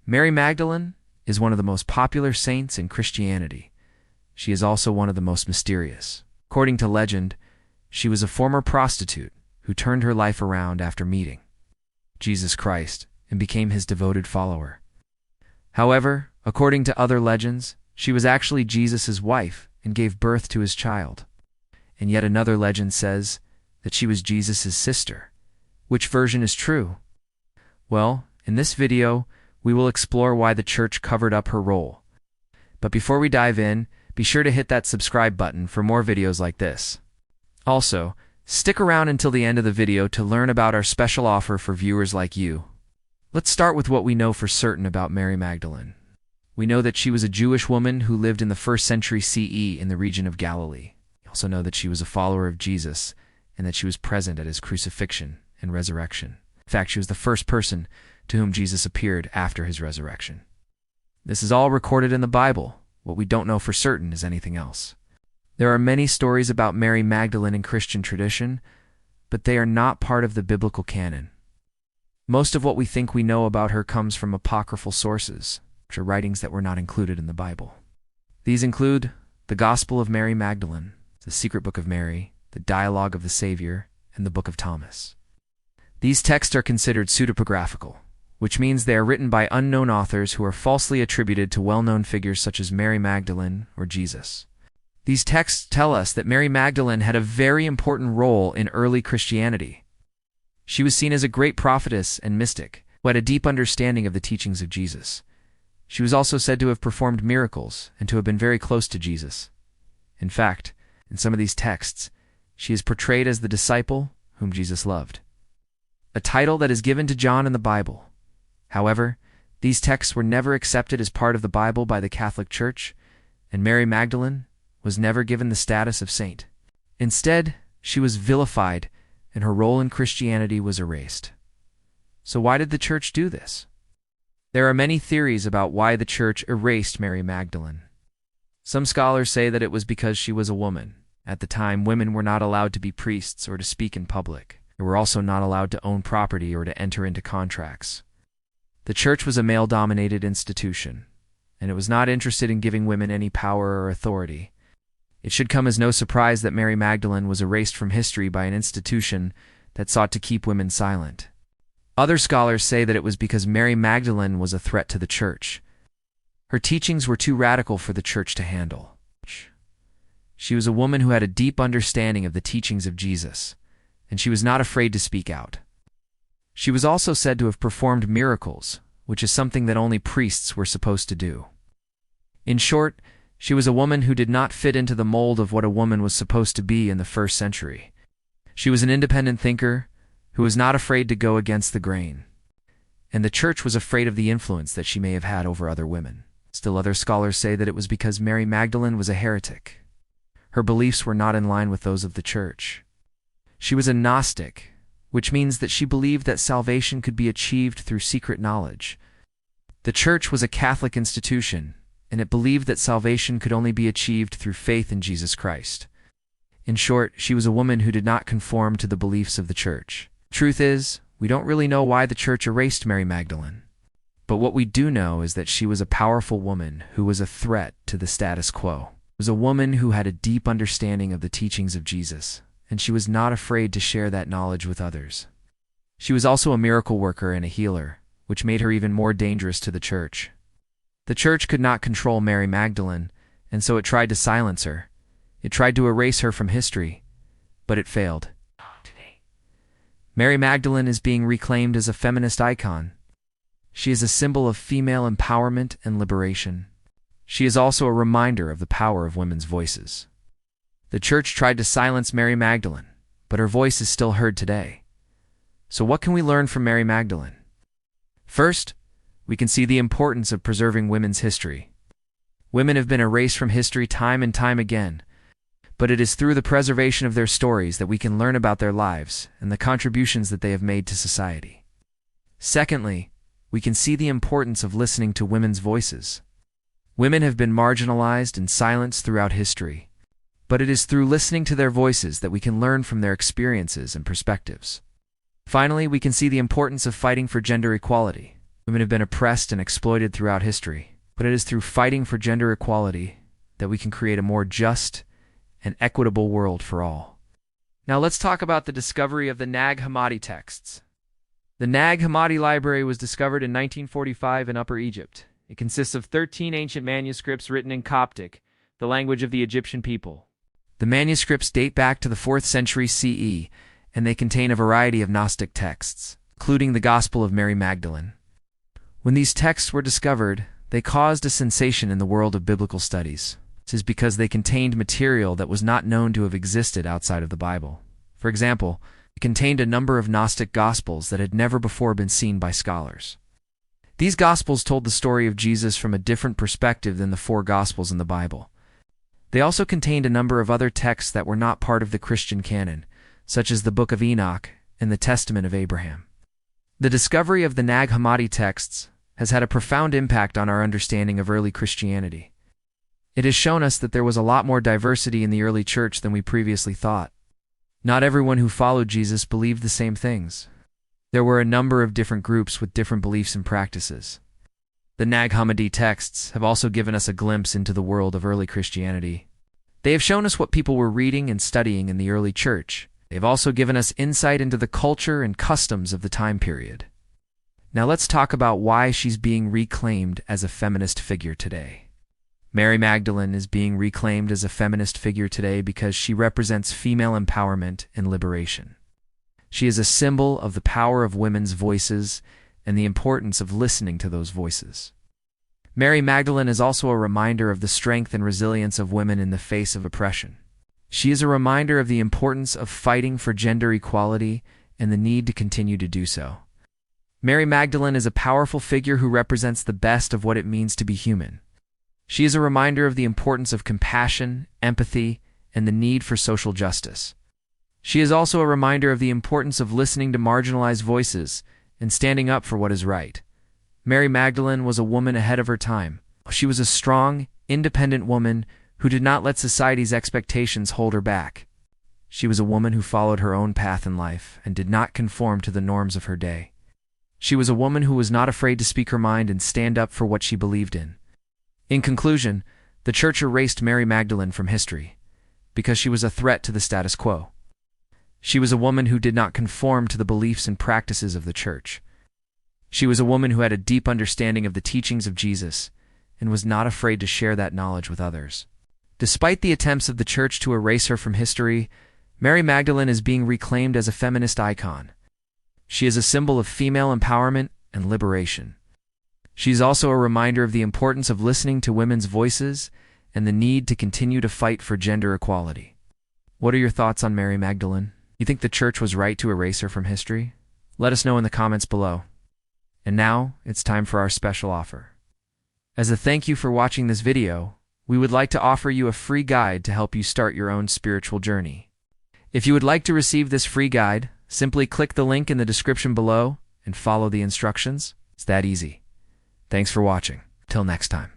Mary Magdalene is one of the most popular saints in Christianity. She is also one of the most mysterious. According to legend, she was a former prostitute who turned her life around after meeting Jesus Christ and became his devoted follower. However, according to other legends, she was actually Jesus' wife and gave birth to his child. And yet another legend says that she was Jesus' sister. Which version is true? Well, in this video, we will explore why the church covered up her role. But before we dive in, be sure to hit that subscribe button for more videos like this. Also, stick around until the end of the video to learn about our special offer for viewers like you. Let's start with what we know for certain about Mary Magdalene. We know that she was a Jewish woman who lived in the 1st century CE in the region of Galilee. We also know that she was a follower of Jesus and that she was present at his crucifixion and resurrection. In fact, she was the first person to whom Jesus appeared after his resurrection. This is all recorded in the Bible. What we don't know for certain is anything else. There are many stories about Mary Magdalene in Christian tradition, but they are not part of the biblical canon. Most of what we think we know about her comes from apocryphal sources, which are writings that were not included in the Bible. These include the Gospel of Mary Magdalene, the Secret Book of Mary, the Dialogue of the Savior, and the Book of Thomas. These texts are considered pseudepigraphical, which means they are written by unknown authors who are falsely attributed to well-known figures such as Mary Magdalene or Jesus. These texts tell us that Mary Magdalene had a very important role in early Christianity. She was seen as a great prophetess and mystic who had a deep understanding of the teachings of Jesus. She was also said to have performed miracles and to have been very close to Jesus. In fact, in some of these texts, she is portrayed as the disciple whom Jesus loved, a title that is given to John in the Bible. However, these texts were never accepted as part of the Bible by the Catholic Church, and Mary Magdalene was never given the status of saint. Instead, she was vilified, and her role in Christianity was erased. So why did the church do this? There are many theories about why the church erased Mary Magdalene. Some scholars say that it was because she was a woman. At the time, women were not allowed to be priests or to speak in public. They were also not allowed to own property or to enter into contracts. The church was a male-dominated institution, and it was not interested in giving women any power or authority. It should come as no surprise that Mary Magdalene was erased from history by an institution that sought to keep women silent. Other scholars say that it was because Mary Magdalene was a threat to the church. Her teachings were too radical for the church to handle. She was a woman who had a deep understanding of the teachings of Jesus, and she was not afraid to speak out. She was also said to have performed miracles, which is something that only priests were supposed to do. In short, she was a woman who did not fit into the mold of what a woman was supposed to be in the 1st century. She was an independent thinker who was not afraid to go against the grain, and the church was afraid of the influence that she may have had over other women. Still, other scholars say that it was because Mary Magdalene was a heretic. Her beliefs were not in line with those of the church. She was a Gnostic, which means that she believed that salvation could be achieved through secret knowledge. The church was a Catholic institution, and it believed that salvation could only be achieved through faith in Jesus Christ. In short, she was a woman who did not conform to the beliefs of the church. Truth is, we don't really know why the church erased Mary Magdalene. But what we do know is that she was a powerful woman who was a threat to the status quo. She was a woman who had a deep understanding of the teachings of Jesus, and she was not afraid to share that knowledge with others. She was also a miracle worker and a healer, which made her even more dangerous to the church. The church could not control Mary Magdalene, and so it tried to silence her. It tried to erase her from history, but it failed. Mary Magdalene is being reclaimed as a feminist icon. She is a symbol of female empowerment and liberation. She is also a reminder of the power of women's voices. The church tried to silence Mary Magdalene, but her voice is still heard today. So what can we learn from Mary Magdalene? First, we can see the importance of preserving women's history. Women have been erased from history time and time again, but it is through the preservation of their stories that we can learn about their lives and the contributions that they have made to society. Secondly, we can see the importance of listening to women's voices. Women have been marginalized and silenced throughout history, but it is through listening to their voices that we can learn from their experiences and perspectives. Finally, we can see the importance of fighting for gender equality. Women have been oppressed and exploited throughout history, but it is through fighting for gender equality that we can create a more just and equitable world for all. Now let's talk about the discovery of the Nag Hammadi texts. The Nag Hammadi library was discovered in 1945 in Upper Egypt. It consists of 13 ancient manuscripts written in Coptic, the language of the Egyptian people. The manuscripts date back to the 4th century CE, and they contain a variety of Gnostic texts, including the Gospel of Mary Magdalene. When these texts were discovered, they caused a sensation in the world of biblical studies. This is because they contained material that was not known to have existed outside of the Bible. For example, it contained a number of Gnostic Gospels that had never before been seen by scholars. These Gospels told the story of Jesus from a different perspective than the 4 Gospels in the Bible. They also contained a number of other texts that were not part of the Christian canon, such as the Book of Enoch and the Testament of Abraham. The discovery of the Nag Hammadi texts has had a profound impact on our understanding of early Christianity. It has shown us that there was a lot more diversity in the early church than we previously thought. Not everyone who followed Jesus believed the same things. There were a number of different groups with different beliefs and practices. The Nag Hammadi texts have also given us a glimpse into the world of early Christianity. They have shown us what people were reading and studying in the early church. They've also given us insight into the culture and customs of the time period. Now let's talk about why she's being reclaimed as a feminist figure today. Mary Magdalene is being reclaimed as a feminist figure today because she represents female empowerment and liberation. She is a symbol of the power of women's voices and the importance of listening to those voices. Mary Magdalene is also a reminder of the strength and resilience of women in the face of oppression. She is a reminder of the importance of fighting for gender equality and the need to continue to do so. Mary Magdalene is a powerful figure who represents the best of what it means to be human. She is a reminder of the importance of compassion, empathy, and the need for social justice. She is also a reminder of the importance of listening to marginalized voices and standing up for what is right. Mary Magdalene was a woman ahead of her time. She was a strong, independent woman who did not let society's expectations hold her back. She was a woman who followed her own path in life and did not conform to the norms of her day. She was a woman who was not afraid to speak her mind and stand up for what she believed in. In conclusion, the church erased Mary Magdalene from history because she was a threat to the status quo. She was a woman who did not conform to the beliefs and practices of the church. She was a woman who had a deep understanding of the teachings of Jesus and was not afraid to share that knowledge with others. Despite the attempts of the church to erase her from history, Mary Magdalene is being reclaimed as a feminist icon. She is a symbol of female empowerment and liberation. She is also a reminder of the importance of listening to women's voices and the need to continue to fight for gender equality. What are your thoughts on Mary Magdalene? You think the church was right to erase her from history? Let us know in the comments below. And now, it's time for our special offer. As a thank you for watching this video, we would like to offer you a free guide to help you start your own spiritual journey. If you would like to receive this free guide, simply click the link in the description below and follow the instructions. It's that easy. Thanks for watching. Till next time.